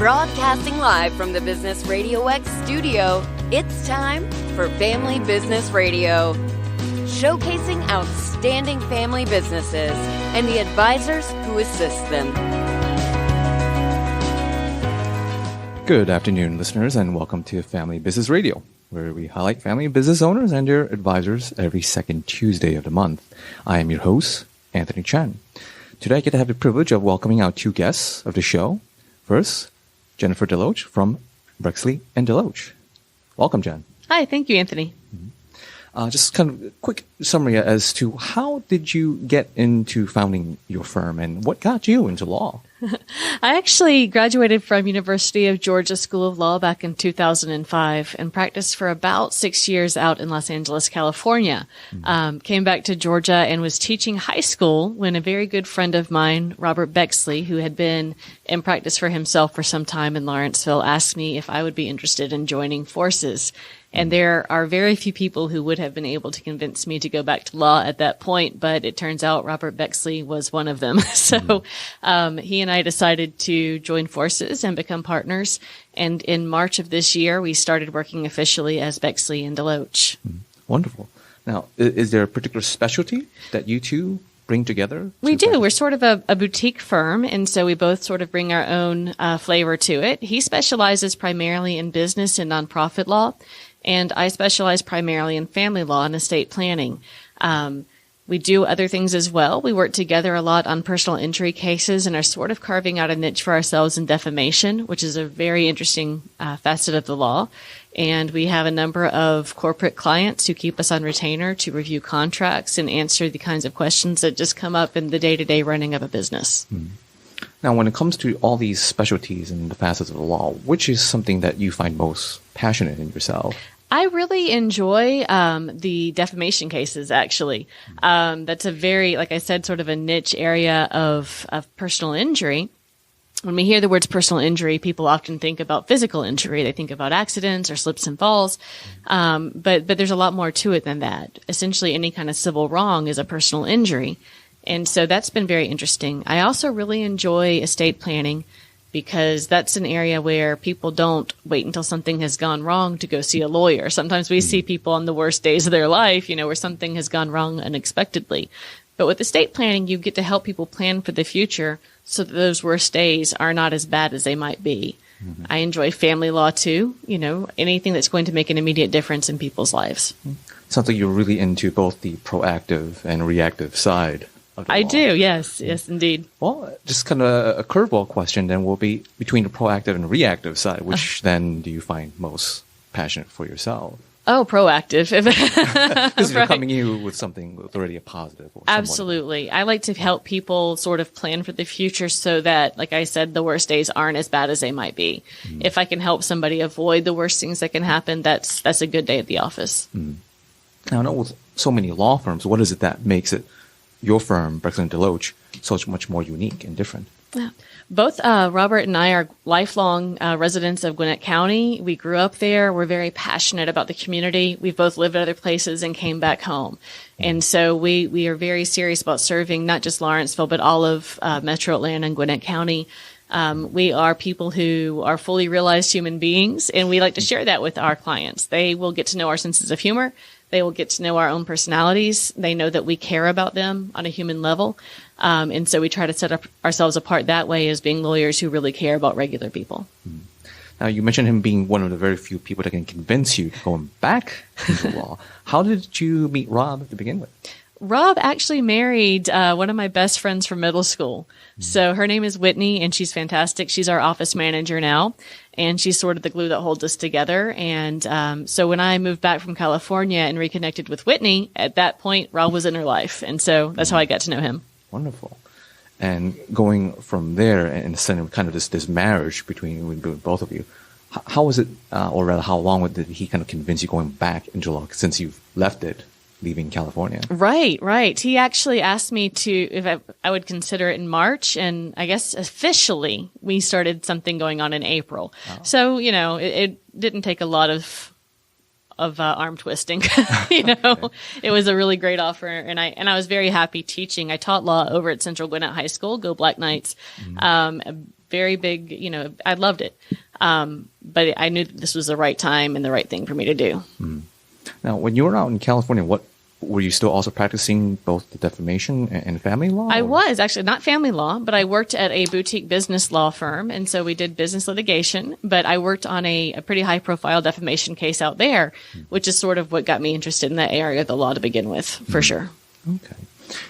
Broadcasting live from the Business RadioX studio, it's time for Family Business Radio. Showcasing outstanding family businesses and the advisors who assist them. Good afternoon, listeners, and welcome to Family Business Radio, where we highlight family business owners and their advisors every second Tuesday of the month. I am your host, Anthony Chen. Today I get to have the privilege of welcoming our two guests of the show. First, Jennifer DeLoach from Bexley DeLoach. Welcome, Jen. Hi, thank you, Anthony. Just kind of a quick summary as to how did you get into founding your firm and what got you into law? I actually graduated from University of Georgia School of Law back in 2005 and practiced for about 6 years out in Los Angeles, California. Came back to Georgia and was teaching high school when a very good friend of mine, Robert Bexley, who had been in practice for himself for some time in Lawrenceville, asked me if I would be interested in joining forces. And there are very few people who would have been able to convince me to go back to law at that point, but it turns out Robert Bexley was one of them. So he and I decided to join forces and become partners. And in March of this year, we started working officially as Bexley DeLoach. Wonderful. Now, is there a particular specialty that you two bring together? We do. We're sort of a boutique firm, and so we both sort of bring our own flavor to it. He specializes primarily in business and nonprofit law, and I specialize primarily in family law and estate planning. We do other things as well. We work together a lot on personal injury cases and are sort of carving out a niche for ourselves in defamation, which is a very interesting facet of the law. And we have a number of corporate clients who keep us on retainer to review contracts and answer the kinds of questions that just come up in the day-to-day running of a business. Now, when it comes to all these specialties and the facets of the law, which is something that you find most passionate in yourself? I really enjoy the defamation cases, actually. That's a very, like I said, sort of a niche area of personal injury. When we hear the words personal injury, people often think about physical injury. They think about accidents or slips and falls. But there's a lot more to it than that. Essentially, any kind of civil wrong is a personal injury. And so that's been very interesting. I also really enjoy estate planning, because that's an area where people don't wait until something has gone wrong to go see a lawyer. Sometimes we see people on the worst days of their life, where something has gone wrong unexpectedly. But with estate planning, you get to help people plan for the future so that those worst days are not as bad as they might be. I enjoy family law too, anything that's going to make an immediate difference in people's lives. Sounds like you're really into both the proactive and reactive side. I do, yes, indeed. Well, just kind of a curveball question then will be between the proactive and reactive side, which then do you find most passionate for yourself? Oh, proactive. Because you're coming in with something with already a positive. Or absolutely. I like to help people sort of plan for the future so that, like I said, the worst days aren't as bad as they might be. If I can help somebody avoid the worst things that can happen, that's a good day at the office. Now, I know with so many law firms, what is it that makes it your firm, Bexley DeLoach, so much more unique and different? Yeah. Both Robert and I are lifelong residents of Gwinnett County. We grew up there. We're very passionate about the community. We've both lived at other places and came back home. And so we are very serious about serving not just Lawrenceville, but all of Metro Atlanta and Gwinnett County. We are people who are fully realized human beings, and we like to share that with our clients. They will get to know our senses of humor. They will get to know our own personalities. They know that we care about them on a human level. And so we try to set up ourselves apart that way as being lawyers who really care about regular people. Now, you mentioned him being one of the very few people that can convince you going back into law. How did you meet Rob to begin with? Rob actually married one of my best friends from middle school. So her name is Whitney, and she's fantastic. She's our office manager now, and she's sort of the glue that holds us together. And so when I moved back from California and reconnected with Whitney, at that point, Rob was in her life. And so that's how I got to know him. Wonderful. And going from there and sending kind of this marriage between both of you, how was it, or rather, how long did he kind of convince you going back into law since you've left it, leaving California? Right. He actually asked me if I would consider it in March, and I guess officially we started something going on in April. Oh. So, it didn't take a lot of arm twisting. Okay. It was a really great offer, and I was very happy teaching. I taught law over at Central Gwinnett High School, Go Black Knights. very big, I loved it. But I knew that this was the right time and the right thing for me to do. Now, when you were out in California, were you still also practicing both the defamation and family law? I was actually not family law, but I worked at a boutique business law firm. And so we did business litigation, but I worked on a pretty high profile defamation case out there, which is sort of what got me interested in that area of the law to begin with, for sure. Okay.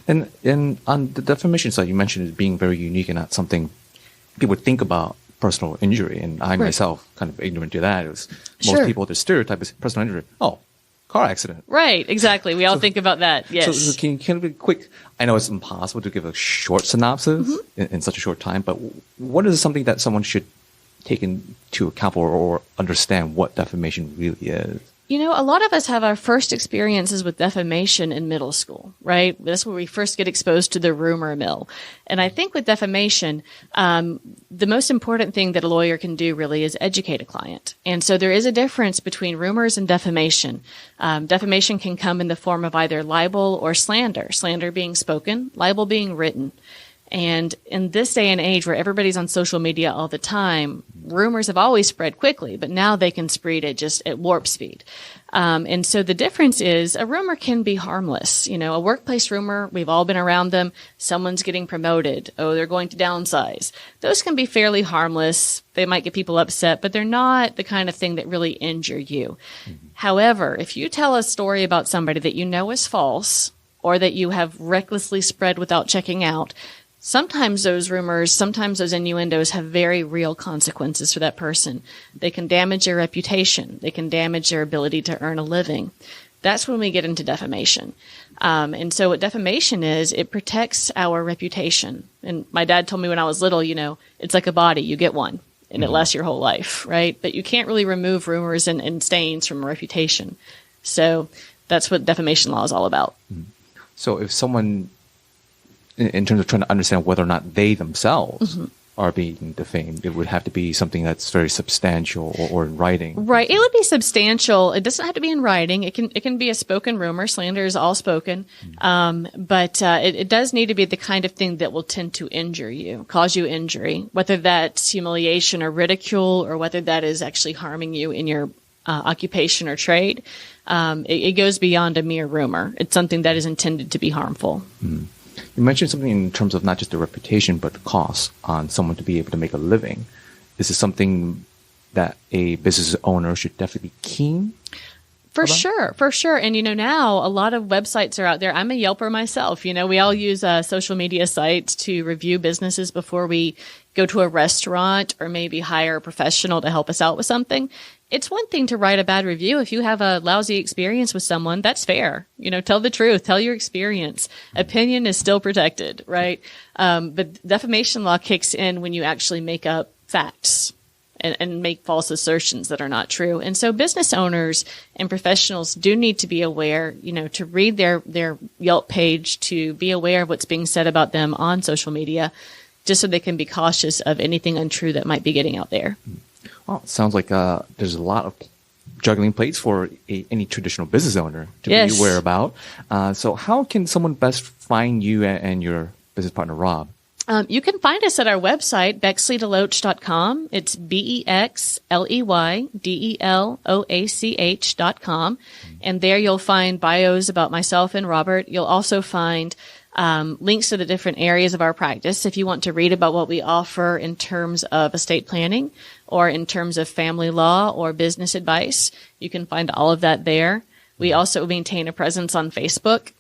And on the defamation side, you mentioned it being very unique and not something people would think about personal injury. And I myself kind of ignorant to that. It was most people, the stereotype is personal injury. Oh, car accident. Right, exactly. We all think about that, yes. So can you be quick? I know it's impossible to give a short synopsis in such a short time, but what is something that someone should take into account for or understand what defamation really is? A lot of us have our first experiences with defamation in middle school, right? That's where we first get exposed to the rumor mill. And I think with defamation, the most important thing that a lawyer can do really is educate a client. And so there is a difference between rumors and defamation. Defamation can come in the form of either libel or slander, slander being spoken, libel being written. And in this day and age where everybody's on social media all the time, rumors have always spread quickly, but now they can spread at warp speed. And so the difference is a rumor can be harmless. A workplace rumor, we've all been around them. Someone's getting promoted. Oh, they're going to downsize. Those can be fairly harmless. They might get people upset, but they're not the kind of thing that really injure you. However, if you tell a story about somebody that you know is false or that you have recklessly spread without checking out, sometimes those rumors, sometimes those innuendos have very real consequences for that person. They can damage their reputation. They can damage their ability to earn a living. That's when we get into defamation. And so what defamation is, it protects our reputation. And my dad told me when I was little, it's like a body. You get one and it lasts your whole life, right? But you can't really remove rumors and stains from a reputation. So that's what defamation law is all about. So if someone, in terms of trying to understand whether or not they themselves are being defamed, it would have to be something that's very substantial or in writing. Right. It would be substantial. It doesn't have to be in writing. It can be a spoken rumor. Slander is all spoken. But it does need to be the kind of thing that will tend to injure you, cause you injury, whether that's humiliation or ridicule, or whether that is actually harming you in your occupation or trade. It goes beyond a mere rumor. It's something that is intended to be harmful. You mentioned something in terms of not just the reputation, but the cost on someone to be able to make a living. Is this something that a business owner should definitely be keen? For sure. And, now a lot of websites are out there. I'm a Yelper myself. We all use social media sites to review businesses before we go to a restaurant or maybe hire a professional to help us out with something. It's one thing to write a bad review. If you have a lousy experience with someone, that's fair. Tell the truth. Tell your experience. Opinion is still protected, right? But defamation law kicks in when you actually make up facts and make false assertions that are not true. And so business owners and professionals do need to be aware, to read their Yelp page, to be aware of what's being said about them on social media, just so they can be cautious of anything untrue that might be getting out there. Well, it sounds like there's a lot of juggling plates for any traditional business owner to be aware about. So how can someone best find you and your business partner, Rob? You can find us at our website, BexleyDeLoach.com. It's BexleyDeLoach.com. And there you'll find bios about myself and Robert. You'll also find links to the different areas of our practice. If you want to read about what we offer in terms of estate planning or in terms of family law or business advice, you can find all of that there. We also maintain a presence on Facebook.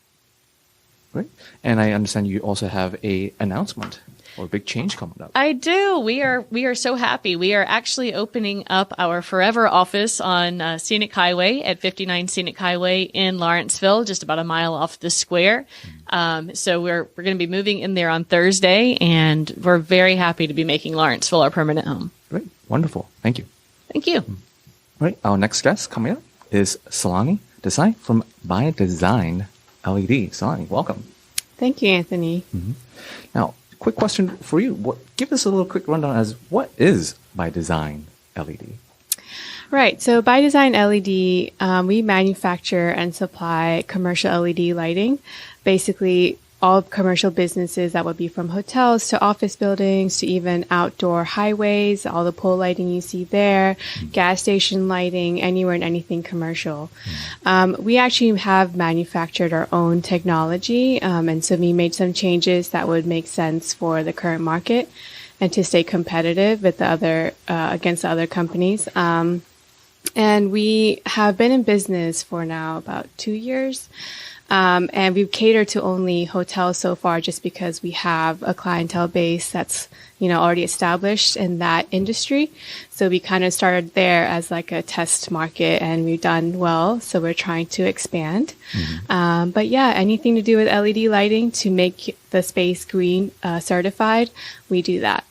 Great. And I understand you also have a announcement or a big change coming up. I do. We are so happy. We are actually opening up our forever office on Scenic Highway at 59 Scenic Highway in Lawrenceville, just about a mile off the square. So we're going to be moving in there on Thursday, and we're very happy to be making Lawrenceville our permanent home. Great. Wonderful. Thank you. Thank you. All right. Our next guest coming up is Saloni Desai from By Design LED. Saloni, welcome. Thank you, Anthony. Now, quick question for you. Give us a little quick rundown as what is By Design LED? Right. So By Design LED, we manufacture and supply commercial LED lighting. Basically, all commercial businesses that would be from hotels to office buildings to even outdoor highways, all the pole lighting you see there, gas station lighting, anywhere and anything commercial. We actually have manufactured our own technology, and so we made some changes that would make sense for the current market and to stay competitive with the other against the other companies. And we have been in business for now about 2 years. And we've catered to only hotels so far just because we have a clientele base that's, already established in that industry. So we kind of started there as like a test market and we've done well. So we're trying to expand. But yeah, anything to do with LED lighting to make the space green certified, we do that.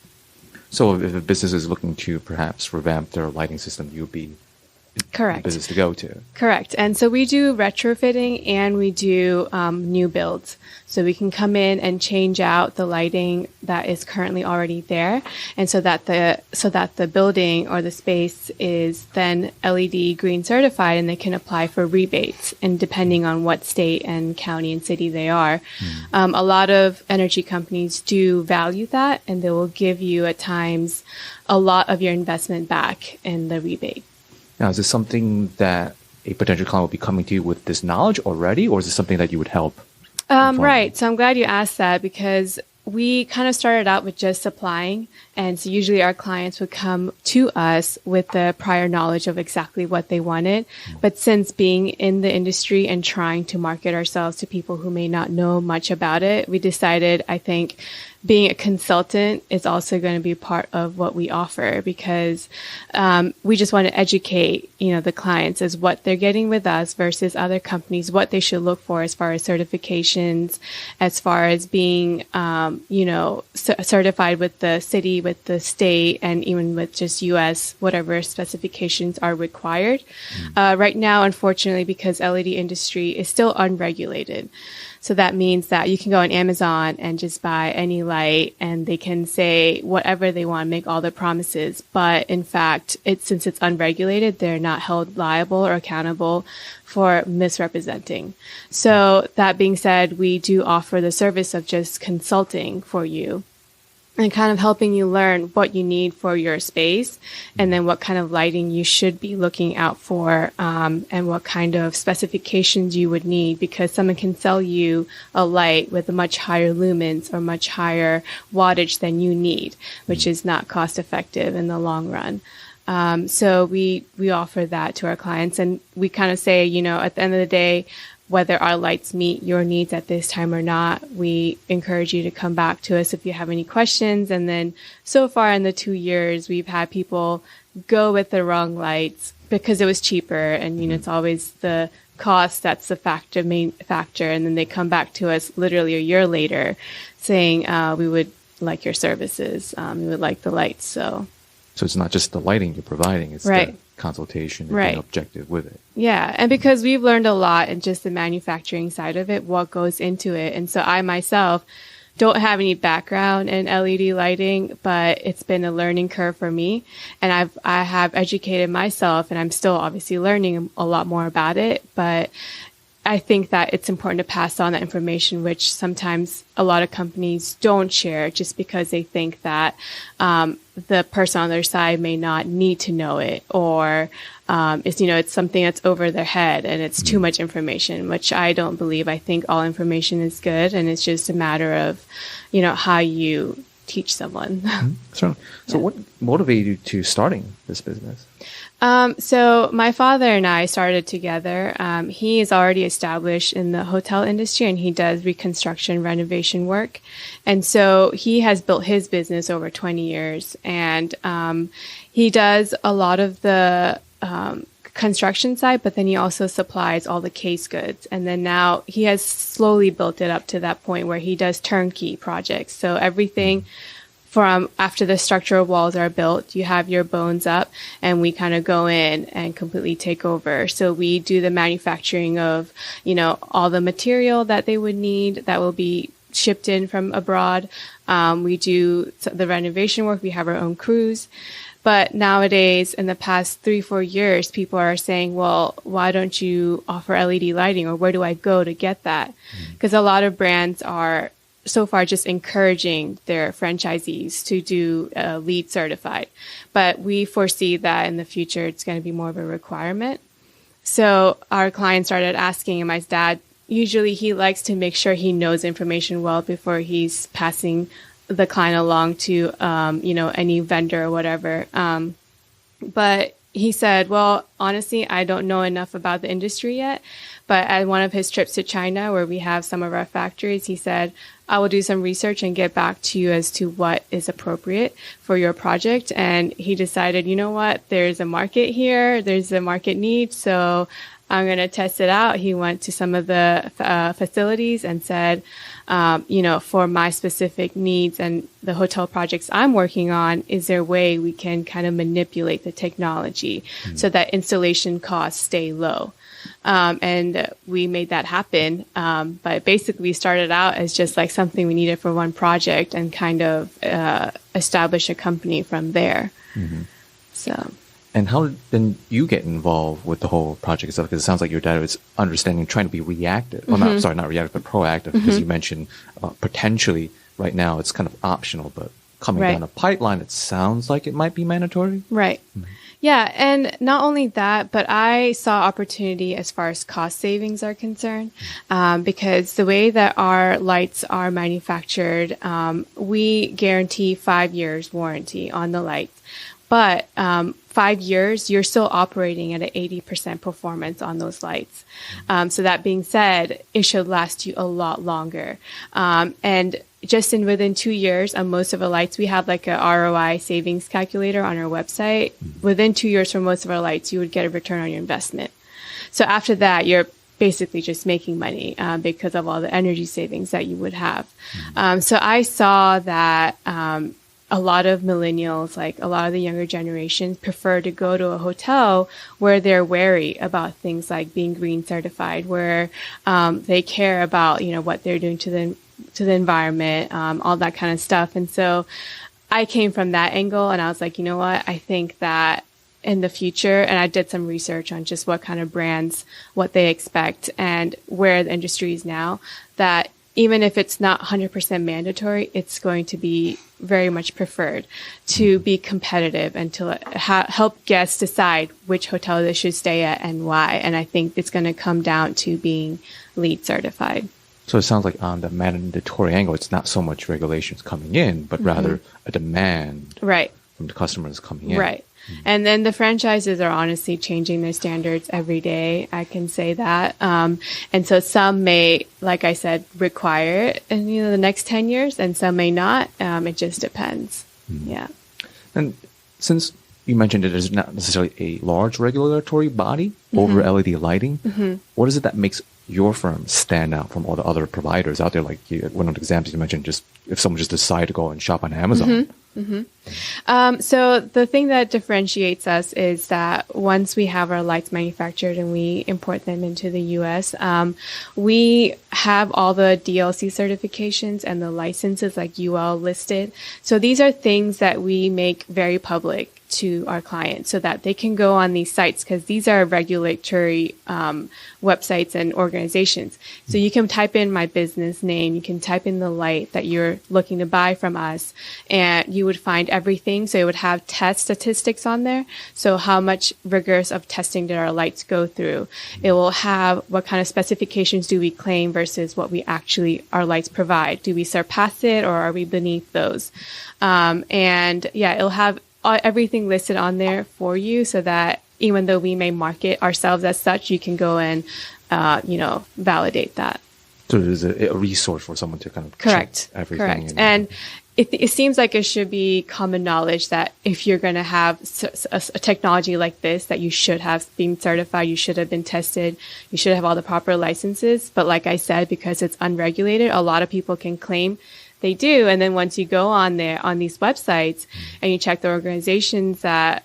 So if a business is looking to perhaps revamp their lighting system, you'll be Correct. business to go to. Correct. And so we do retrofitting and we do new builds. So we can come in and change out the lighting that is currently already there, and so that the building or the space is then LED green certified, and they can apply for rebates. And depending on what state and county and city they are, a lot of energy companies do value that, and they will give you at times a lot of your investment back in the rebate. Now, is this something that a potential client will be coming to you with this knowledge already, or is this something that you would help? Right. So I'm glad you asked that because we kind of started out with just supplying. And so usually our clients would come to us with the prior knowledge of exactly what they wanted. But since being in the industry and trying to market ourselves to people who may not know much about it, we decided, I think, being a consultant is also going to be part of what we offer because we just want to educate, the clients as what they're getting with us versus other companies, what they should look for as far as certifications, as far as being, certified with the city, with the state, and even with just U.S., whatever specifications are required. Right now, unfortunately, because LED industry is still unregulated. So that means that you can go on Amazon and just buy any light and they can say whatever they want, make all the promises. But in fact, since it's unregulated, they're not held liable or accountable for misrepresenting. So that being said, we do offer the service of just consulting for you and kind of helping you learn what you need for your space and then what kind of lighting you should be looking out for and what kind of specifications you would need because someone can sell you a light with a much higher lumens or much higher wattage than you need, which is not cost effective in the long run. So we offer that to our clients and we kind of say, at the end of the day, whether our lights meet your needs at this time or not, we encourage you to come back to us if you have any questions. And then so far in the 2 years, we've had people go with the wrong lights because it was cheaper. And, it's always the cost that's the main factor. And then they come back to us literally a year later saying, we would like your services. We would like the lights. So it's not just the lighting you're providing, it's right. The consultation and being objective with it. Yeah. And because we've learned a lot in just the manufacturing side of it, what goes into it. And so I myself don't have any background in LED lighting, but it's been a learning curve for me. And I have educated myself and I'm still obviously learning a lot more about it. But I think that it's important to pass on that information, which sometimes a lot of companies don't share just because they think that the person on their side may not need to know it or it's something that's over their head and it's too much information, which I don't believe. I think all information is good and it's just a matter of, how you teach someone. Sure. So what motivated you to starting this business? So my father and I started together. He is already established in the hotel industry and he does reconstruction renovation work. And so he has built his business over 20 years and, he does a lot of the, construction side, but then he also supplies all the case goods. And then now he has slowly built it up to that point where he does turnkey projects. So everything from after the structural walls are built, you have your bones up and we kind of go in and completely take over. So we do the manufacturing of, all the material that they would need that will be shipped in from abroad. We do the renovation work. We have our own crews. But nowadays, in the past 3-4 years, people are saying, well, why don't you offer LED lighting, or where do I go to get that? Because a lot of brands are so far just encouraging their franchisees to do LEED certified. But we foresee that in the future, it's going to be more of a requirement. So our client started asking, and my dad, usually he likes to make sure he knows information well before he's passing the client along to, any vendor or whatever. But he said, well, honestly, I don't know enough about the industry yet. But at one of his trips to China, where we have some of our factories, he said, I will do some research and get back to you as to what is appropriate for your project. And he decided, you know what, there's a market here, there's a market need, so I'm going to test it out. He went to some of the facilities and said, for my specific needs and the hotel projects I'm working on, is there a way we can kind of manipulate the technology so that installation costs stay low? And we made that happen. But basically we started out as just like something we needed for one project and kind of establish a company from there. So. And how did then you get involved with the whole project itself? Because it sounds like your dad was understanding, trying to be reactive. Well, not reactive, but proactive. Because you mentioned potentially right now it's kind of optional, but coming down a pipeline, it sounds like it might be mandatory. Right. Yeah. And not only that, but I saw opportunity as far as cost savings are concerned, because the way that our lights are manufactured, we guarantee 5 years warranty on the lights. But 5 years, you're still operating at an 80% performance on those lights. So that being said, it should last you a lot longer. And just within 2 years, on most of our lights, we have like a ROI savings calculator on our website. Within 2 years for most of our lights, you would get a return on your investment. So after that, you're basically just making money because of all the energy savings that you would have. So I saw that a lot of millennials, like a lot of the younger generations, prefer to go to a hotel where they're wary about things like being green certified, where they care about, what they're doing to the environment, all that kind of stuff. And so I came from that angle, and I was like, you know what? I think that in the future, and I did some research on just what kind of brands, what they expect, and where the industry is now, that even if it's not 100% mandatory, it's going to be very much preferred to be competitive and to help guests decide which hotel they should stay at and why. And I think it's going to come down to being LEED certified. So it sounds like on the mandatory angle, it's not so much regulations coming in, but rather a demand from the customers coming in. Right. And then the franchises are honestly changing their standards every day. I can say that. And so some may, like I said, require it in the next 10 years, and some may not. It just depends. Yeah. And since you mentioned it is not necessarily a large regulatory body over LED lighting, what is it that makes your firm stand out from all the other providers out there? Like one of the examples you mentioned, just if someone just decided to go and shop on Amazon. So the thing that differentiates us is that once we have our lights manufactured and we import them into the U.S., we have all the DLC certifications and the licenses like UL listed. So these are things that we make very public to our clients so that they can go on these sites, because these are regulatory websites and organizations. So you can type in my business name, you can type in the light that you're looking to buy from us, and you would find everything. So it would have test statistics on there. So how much rigorous of testing did our lights go through? It will have what kind of specifications do we claim versus what we actually, our lights provide. Do we surpass it, or are we beneath those? And yeah, it'll have everything listed on there for you, so that even though we may market ourselves as such, you can go and, validate that. So there's a resource for someone to kind of check everything. Correct. And it seems like it should be common knowledge that if you're going to have a technology like this, that you should have been certified, you should have been tested, you should have all the proper licenses. But like I said, because it's unregulated, a lot of people can claim they do. And then once you go on there, on these websites, and you check the organizations that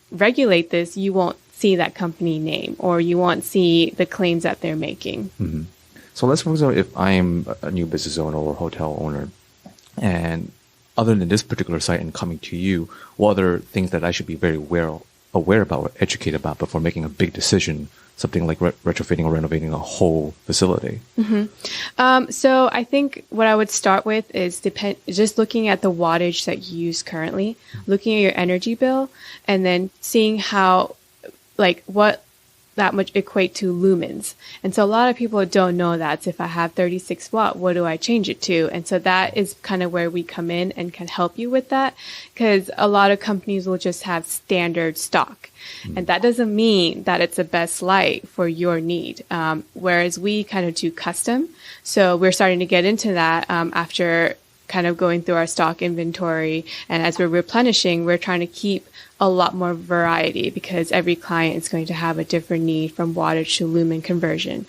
regulate this, you won't see that company name, or you won't see the claims that they're making. So let's, for example, if I am a new business owner or hotel owner, and other than this particular site and coming to you, what other things that I should be very aware about or educated about before making a big decision, something like retrofitting or renovating a whole facility? So I think what I would start with is just looking at the wattage that you use currently, looking at your energy bill, and then seeing how, what that much equate to lumens. And so a lot of people don't know that. So if I have 36 watt, what do I change it to? And so that is kind of where we come in and can help you with that, because a lot of companies will just have standard stock. And that doesn't mean that it's the best light for your need. Whereas we kind of do custom. So we're starting to get into that after kind of going through our stock inventory. And as we're replenishing, we're trying to keep a lot more variety, because every client is going to have a different need from wattage to lumen conversion.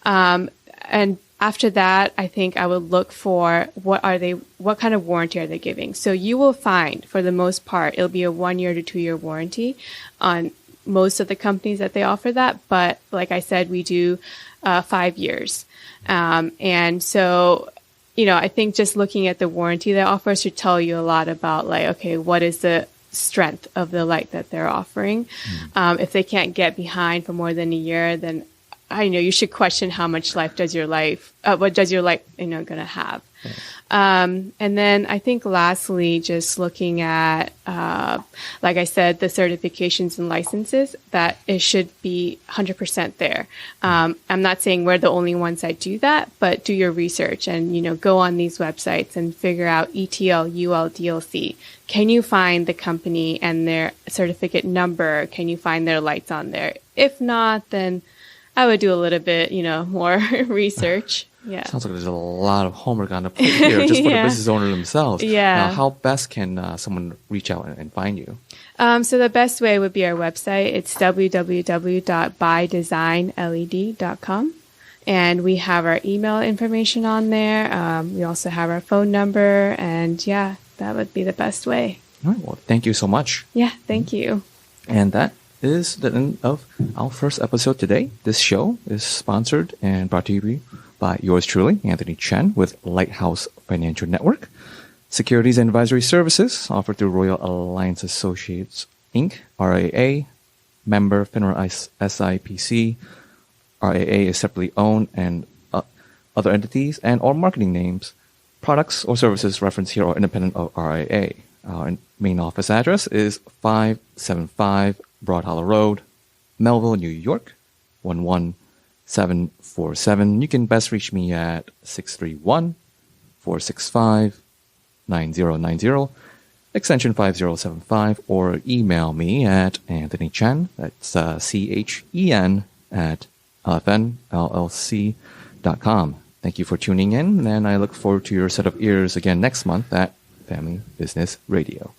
And after that, I think I would look for what kind of warranty are they giving? So you will find, for the most part, it'll be a 1 year to 2 year warranty on most of the companies that they offer that. But like I said, we do 5 years. And so, I think just looking at the warranty they offer should tell you a lot about what is the strength of the light that they're offering. If they can't get behind for more than a year, then you should question how much life does your light going to have. And then I think lastly, just looking at, like I said, the certifications and licenses, that it should be 100% there. I'm not saying we're the only ones that do that, but do your research and, go on these websites and figure out ETL, UL, DLC. Can you find the company and their certificate number? Can you find their lights on there? If not, then I would do a little bit, more research. Yeah. Sounds like there's a lot of homework on the plate here just for the business owner themselves. Yeah. Now, how best can someone reach out and find you? So the best way would be our website. It's www.bydesignled.com. And we have our email information on there. We also have our phone number. And yeah, that would be the best way. All right. Well, thank you so much. Yeah, thank you. And that is the end of our first episode today. This show is sponsored and brought to you by yours truly, Anthony Chen, with Lighthouse Financial Network. Securities and advisory services offered through Royal Alliance Associates, Inc., RAA, member FINRA SIPC. RAA is separately owned, and other entities and all marketing names, products, or services referenced here are independent of RAA. Our main office address is 575 Broad Hollow Road, Melville, New York, 11747. You can best reach me at 631-465-9090, extension 5075, or email me at Anthony Chen, that's CHEN, at lfnllc.com. Thank you for tuning in, and I look forward to your set of ears again next month at Family Business Radio.